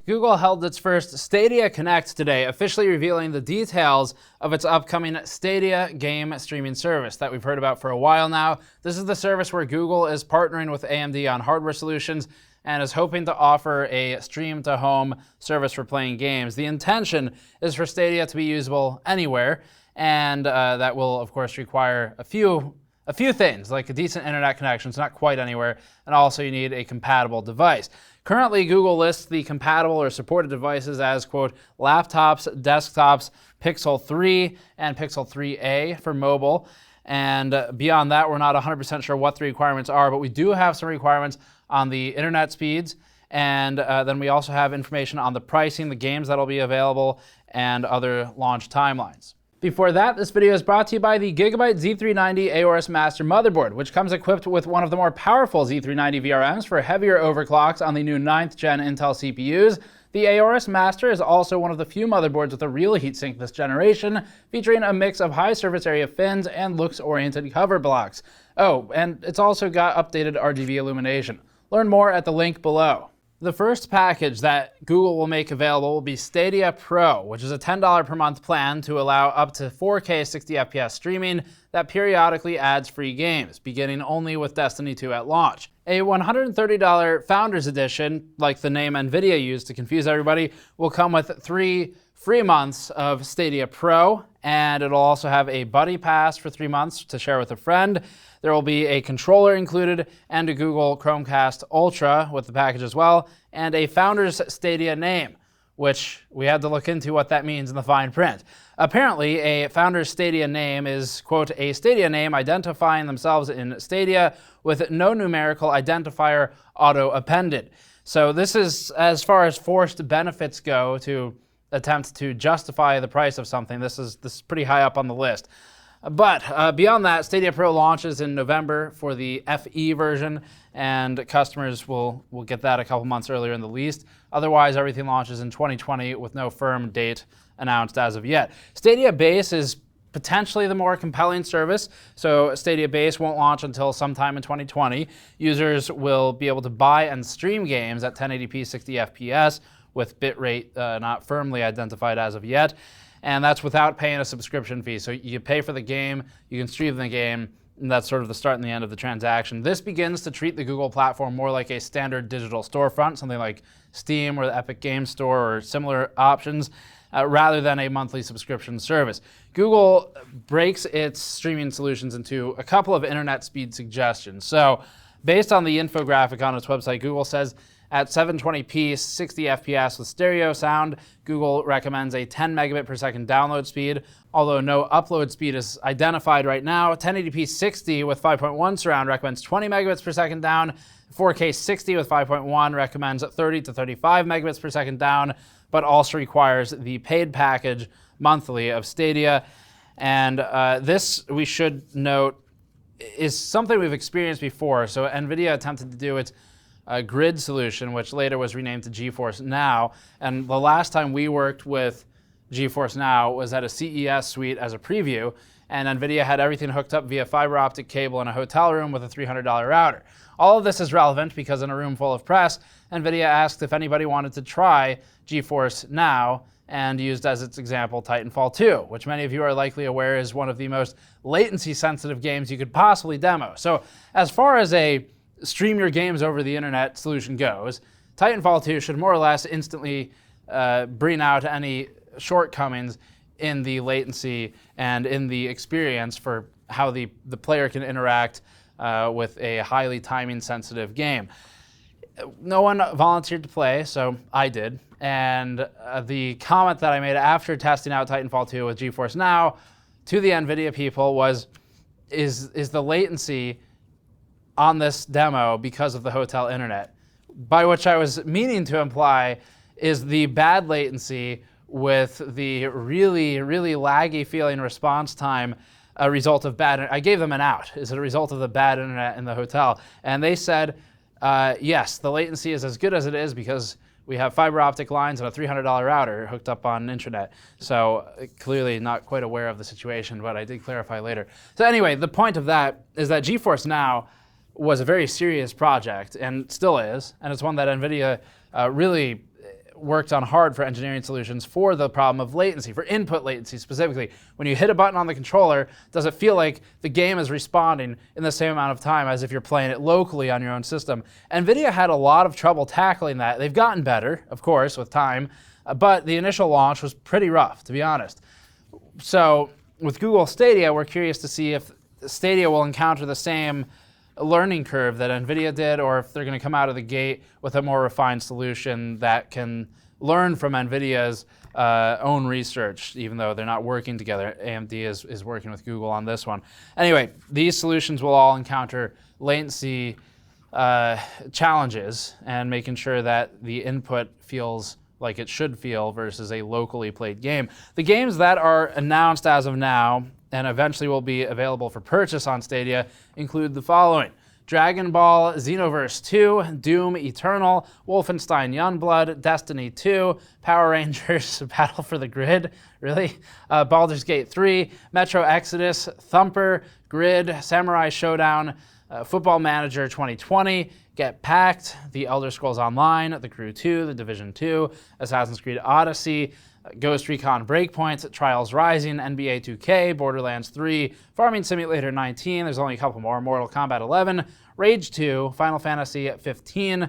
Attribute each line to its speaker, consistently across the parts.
Speaker 1: Google held its first Stadia Connect today, officially revealing the details of its upcoming Stadia game streaming service that we've heard about for a while now. This is the service where Google is partnering with AMD on hardware solutions and is hoping to offer a stream-to-home service for playing games. The intention is for Stadia to be usable anywhere, and that will, of course, require a few things, like a decent internet connection. It's not quite anywhere, and also you need a compatible device. Currently, Google lists the compatible or supported devices as, quote, laptops, desktops, Pixel 3, and Pixel 3a for mobile. And beyond that, we're not 100% sure what the requirements are, but we do have some requirements on the internet speeds. And then we also have information on the pricing, the games that'll be available, and other launch timelines. Before that, this video is brought to you by the Gigabyte Z390 Aorus Master motherboard, which comes equipped with one of the more powerful Z390 VRMs for heavier overclocks on the new 9th gen Intel CPUs. The Aorus Master is also one of the few motherboards with a real heatsink this generation, featuring a mix of high surface area fins and looks-oriented cover blocks. Oh, and it's also got updated RGB illumination. Learn more at the link below. The first package that Google will make available will be Stadia Pro, which is a $10 per month plan to allow up to 4K 60 FPS streaming that periodically adds free games, beginning only with Destiny 2 at launch. A $130 Founders Edition, like the name NVIDIA used to confuse everybody, will come with 3 free months of Stadia Pro, and it'll also have a Buddy Pass for 3 months to share with a friend. There will be a controller included and a Google Chromecast Ultra with the package as well, and a Founders Stadia name, which we had to look into what that means in the fine print. Apparently, a Founders Stadia name is, quote, a Stadia name identifying themselves in Stadia with no numerical identifier auto-appended. So this is, as far as forced benefits go to attempt to justify the price of something, this is pretty high up on the list. But beyond that, Stadia Pro launches in November for the FE version, and customers will get that a couple months earlier in the least. Otherwise, everything launches in 2020 with no firm date announced as of yet. Stadia Base is potentially the more compelling service, so Stadia Base won't launch until sometime in 2020. Users will be able to buy and stream games at 1080p 60 FPS with bitrate not firmly identified as of yet. And that's without paying a subscription fee. So you pay for the game, you can stream the game, and that's sort of the start and the end of the transaction. This begins to treat the Google platform more like a standard digital storefront, something like Steam or the Epic Games Store or similar options, rather than a monthly subscription service. Google breaks its streaming solutions into a couple of internet speed suggestions. So based on the infographic on its website, Google says at 720p 60 FPS with stereo sound, Google recommends a 10 megabit per second download speed, although no upload speed is identified right now. 1080p 60 with 5.1 surround recommends 20 megabits per second down. 4K 60 with 5.1 recommends 30 to 35 megabits per second down, but also requires the paid package monthly of Stadia. And this, we should note, is something we've experienced before. So NVIDIA attempted to do its Grid solution, which later was renamed to GeForce Now. And the last time we worked with GeForce Now was at a CES suite as a preview, and NVIDIA had everything hooked up via fiber optic cable in a hotel room with a $300 router. All of this is relevant because in a room full of press, NVIDIA asked if anybody wanted to try GeForce Now and used as its example Titanfall 2, which many of you are likely aware is one of the most latency-sensitive games you could possibly demo. So as far as a stream your games over the internet solution goes, Titanfall 2 should more or less instantly bring out any shortcomings in the latency and in the experience for how the player can interact with a highly timing sensitive game. No one volunteered to play, so I did. And the comment that I made after testing out Titanfall 2 with GeForce Now to the NVIDIA people was, is the latency on this demo because of the hotel internet? By which I was meaning to imply is the bad latency with the really, really laggy feeling response time a result of bad, I gave them an out. Is it a result of the bad internet in the hotel? And they said, yes, the latency is as good as it is because we have fiber optic lines and a $300 router hooked up on internet. So clearly not quite aware of the situation, but I did clarify later. So anyway, the point of that is that GeForce Now was a very serious project and still is, and it's one that NVIDIA really worked on hard for engineering solutions for the problem of latency, for input latency specifically. When you hit a button on the controller, does it feel like the game is responding in the same amount of time as if you're playing it locally on your own system? NVIDIA had a lot of trouble tackling that. They've gotten better, of course, with time, but the initial launch was pretty rough, to be honest. So with Google Stadia, we're curious to see if Stadia will encounter the same learning curve that NVIDIA did, or if they're going to come out of the gate with a more refined solution that can learn from NVIDIA's own research, even though they're not working together. AMD is working with Google on this one. Anyway, these solutions will all encounter latency challenges and making sure that the input feels like it should feel versus a locally played game. The games that are announced as of now and eventually will be available for purchase on Stadia include the following: Dragon Ball Xenoverse 2, Doom Eternal, Wolfenstein Youngblood, Destiny 2, Power Rangers Battle for the Grid, really? Baldur's Gate 3, Metro Exodus, Thumper, Grid, Samurai Showdown, Football Manager 2020, Get Packed, The Elder Scrolls Online, The Crew 2, The Division 2, Assassin's Creed Odyssey, Ghost Recon Breakpoint, Trials Rising, NBA 2K, Borderlands 3, Farming Simulator 19, there's only a couple more, Mortal Kombat 11, Rage 2, Final Fantasy 15,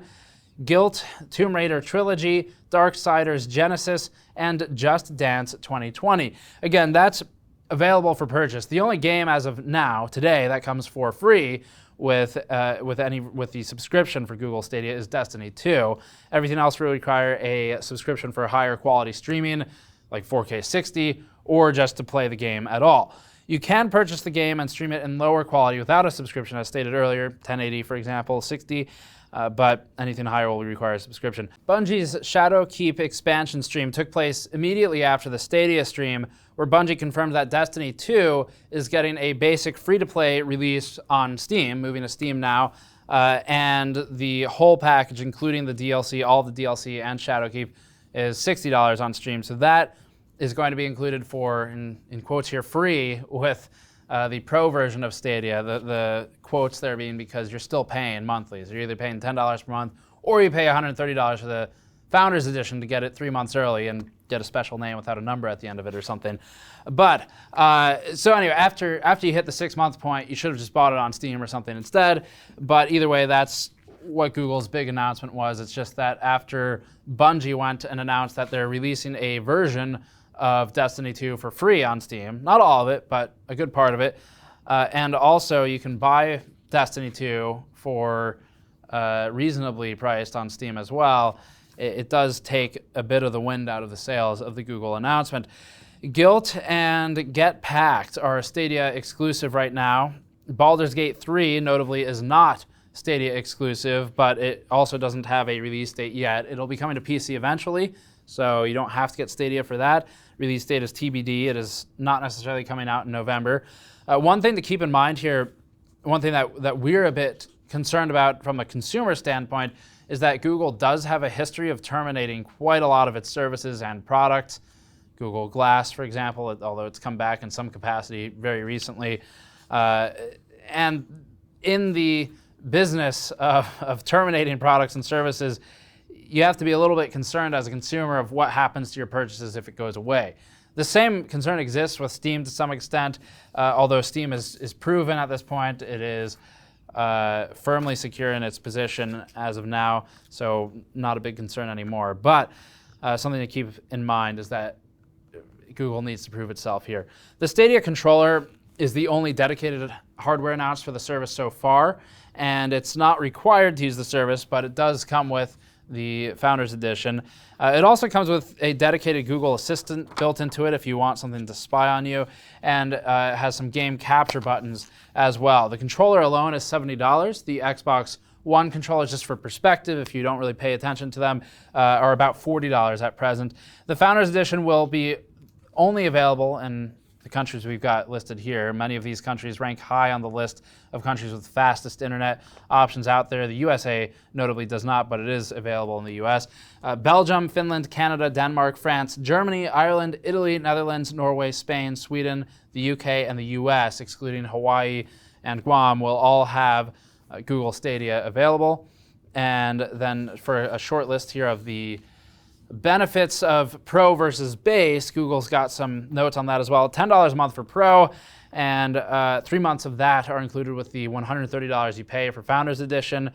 Speaker 1: Guilt, Tomb Raider Trilogy, Darksiders Genesis, and Just Dance 2020. Again, that's available for purchase. The only game as of now, today, that comes for free with the subscription for Google Stadia is Destiny 2. Everything else will require a subscription for higher quality streaming, like 4K 60, or just to play the game at all. You can purchase the game and stream it in lower quality without a subscription, as stated earlier, 1080 for example, 60, but anything higher will require a subscription. Bungie's Shadowkeep expansion stream took place immediately after the Stadia stream, where Bungie confirmed that Destiny 2 is getting a basic free-to-play release on Steam, moving to Steam now, and the whole package, including the DLC, all the DLC and Shadowkeep, is $60 on Steam. So that is going to be included for, in quotes here, free with the Pro version of Stadia. The quotes there being because you're still paying monthly. So you're either paying $10 per month or you pay $130 for the Founders Edition to get it 3 months early and get a special name without a number at the end of it or something. But, so anyway, after you hit the 6-month point, you should have just bought it on Steam or something instead. But either way, that's what Google's big announcement was. It's just that after Bungie went and announced that they're releasing a version of Destiny 2 for free on Steam, not all of it, but a good part of it, and also you can buy Destiny 2 for reasonably priced on Steam as well. It does take a bit of the wind out of the sails of the Google announcement. Guilt and Get Packed are Stadia exclusive right now. Baldur's Gate 3, notably, is not Stadia exclusive, but it also doesn't have a release date yet. It'll be coming to PC eventually, so you don't have to get Stadia for that. Release date is TBD. It is not necessarily coming out in November. One thing to keep in mind here, one thing that we're a bit concerned about from a consumer standpoint, is that Google does have a history of terminating quite a lot of its services and products. Google Glass, for example, although it's come back in some capacity very recently. And in the business of terminating products and services, you have to be a little bit concerned as a consumer of what happens to your purchases if it goes away. The same concern exists with Steam to some extent, although Steam is proven at this point. It is firmly secure in its position as of now, so not a big concern anymore. But something to keep in mind is that Google needs to prove itself here. The Stadia controller is the only dedicated hardware announced for the service so far, and it's not required to use the service, but it does come with the Founders Edition. It also comes with a dedicated Google Assistant built into it if you want something to spy on you, and has some game capture buttons as well. The controller alone is $70. The Xbox One controllers, just for perspective, if you don't really pay attention to them, are about $40 at present. The Founders Edition will be only available in the countries we've got listed here. Many of these countries rank high on the list of countries with fastest internet options out there. The USA notably does not, but it is available in the US. Belgium, Finland, Canada, Denmark, France, Germany, Ireland, Italy, Netherlands, Norway, Spain, Sweden, the UK, and the US, excluding Hawaii and Guam, will all have Google Stadia available. And then for a short list here of the Benefits of Pro versus Base, Google's got some notes on that as well. $10 a month for Pro, and 3 months of that are included with the $130 you pay for Founders Edition.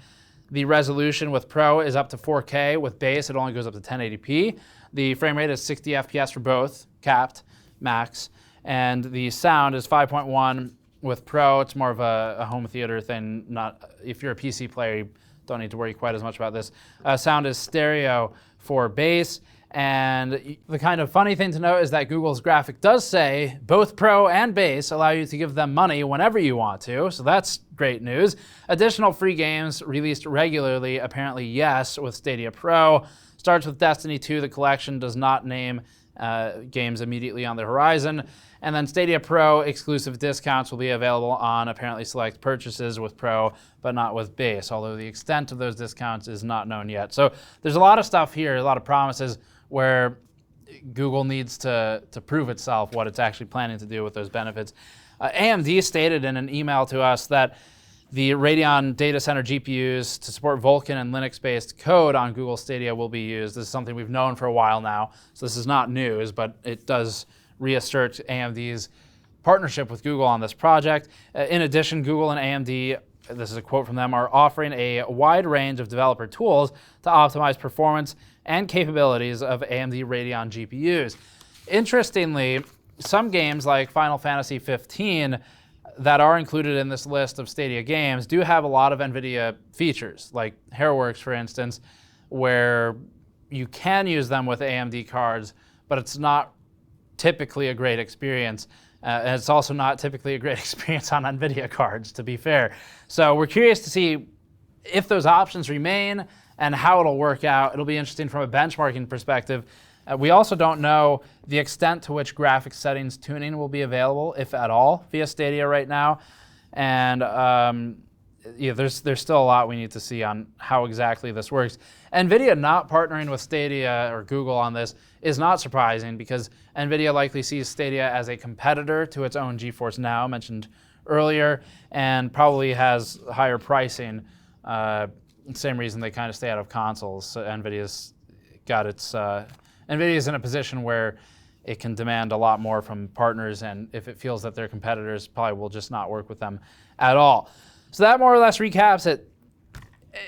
Speaker 1: The resolution with Pro is up to 4K. With Base, it only goes up to 1080p. The frame rate is 60 FPS for both, capped, max. And the sound is 5.1 with Pro. It's more of a home theater thing. Not if you're a PC player, you don't need to worry quite as much about this. Sound is stereo for Base. And the kind of funny thing to note is that Google's graphic does say both Pro and Base allow you to give them money whenever you want to, so that's great news. Additional free games released regularly, apparently yes, with Stadia Pro. Starts with Destiny 2, the collection does not name games immediately on the horizon. And then Stadia Pro exclusive discounts will be available on apparently select purchases with Pro, but not with Base, although the extent of those discounts is not known yet. So there's a lot of stuff here, a lot of promises where Google needs to prove itself what it's actually planning to do with those benefits. AMD stated in an email to us that the Radeon data center GPUs to support Vulkan and Linux-based code on Google Stadia will be used. This is something we've known for a while now, so this is not news, but it does reassert AMD's partnership with Google on this project. In addition, Google and AMD, this is a quote from them, are offering a wide range of developer tools to optimize performance and capabilities of AMD Radeon GPUs. Interestingly, some games like Final Fantasy 15 that are included in this list of Stadia games do have a lot of NVIDIA features, like Hairworks, for instance, where you can use them with AMD cards, but it's not typically a great experience. And it's also not typically a great experience on NVIDIA cards, to be fair. So we're curious to see if those options remain and how it'll work out. It'll be interesting from a benchmarking perspective. We also don't know the extent to which graphics settings tuning will be available, if at all, via Stadia right now. And there's still a lot we need to see on how exactly this works. NVIDIA not partnering with Stadia or Google on this is not surprising because NVIDIA likely sees Stadia as a competitor to its own GeForce Now, mentioned earlier, and probably has higher pricing. Same reason they kind of stay out of consoles. So NVIDIA's in a position where it can demand a lot more from partners, and if it feels that their competitors probably will just not work with them at all. So that more or less recaps it.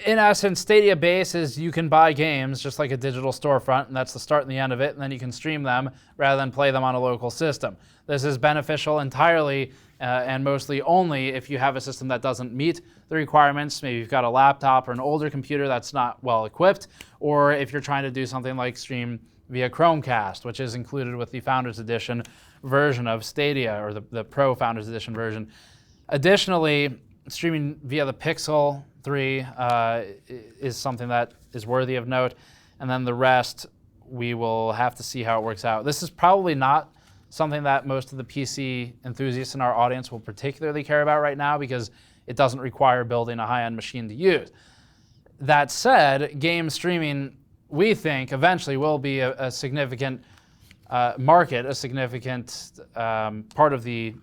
Speaker 1: In essence, Stadia Base is you can buy games just like a digital storefront, and that's the start and the end of it, and then you can stream them rather than play them on a local system. This is beneficial entirely and mostly only if you have a system that doesn't meet the requirements. Maybe you've got a laptop or an older computer that's not well equipped, or if you're trying to do something like stream via Chromecast, which is included with the Founders Edition version of Stadia, or the Pro Founders Edition version. Additionally, streaming via the Pixel 3 is something that is worthy of note, and then the rest, we will have to see how it works out. This is probably not something that most of the PC enthusiasts in our audience will particularly care about right now because it doesn't require building a high-end machine to use. That said, game streaming, we think, eventually will be a significant market, a significant part of the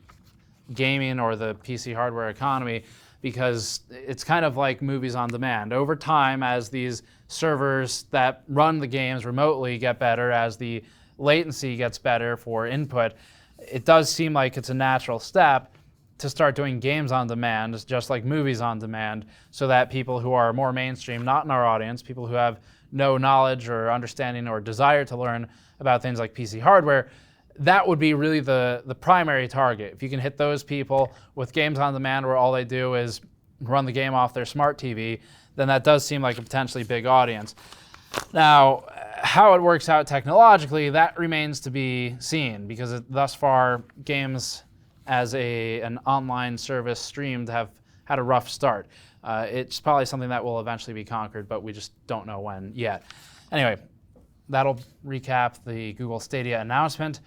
Speaker 1: gaming or the PC hardware economy, because it's kind of like movies on demand. Over time, as these servers that run the games remotely get better, as the latency gets better for input, it does seem like it's a natural step to start doing games on demand, just like movies on demand, so that people who are more mainstream, not in our audience, people who have no knowledge or understanding or desire to learn about things like PC hardware, that would be really the primary target. If you can hit those people with games on demand where all they do is run the game off their smart TV, then that does seem like a potentially big audience. Now, how it works out technologically, that remains to be seen, because thus far, games as an online service streamed have had a rough start. It's probably something that will eventually be conquered, but we just don't know when yet. Anyway, that'll recap the Google Stadia announcement.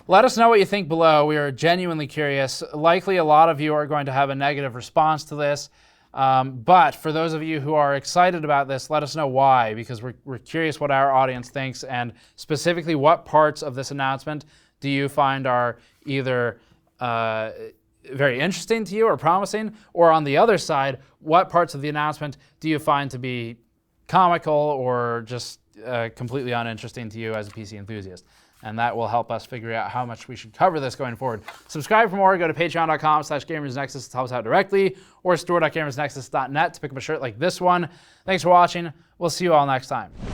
Speaker 1: Let us know what you think below. We are genuinely curious. Likely a lot of you are going to have a negative response to this. But for those of you who are excited about this, let us know why, because we're curious what our audience thinks, and specifically what parts of this announcement do you find are either very interesting to you or promising, or on the other side, what parts of the announcement do you find to be comical or just completely uninteresting to you as a PC enthusiast. And that will help us figure out how much we should cover this going forward. Subscribe for more. Go to patreon.com/gamersnexus to help us out directly, or store.gamersnexus.net to pick up a shirt like this one. Thanks for watching. We'll see you all next time.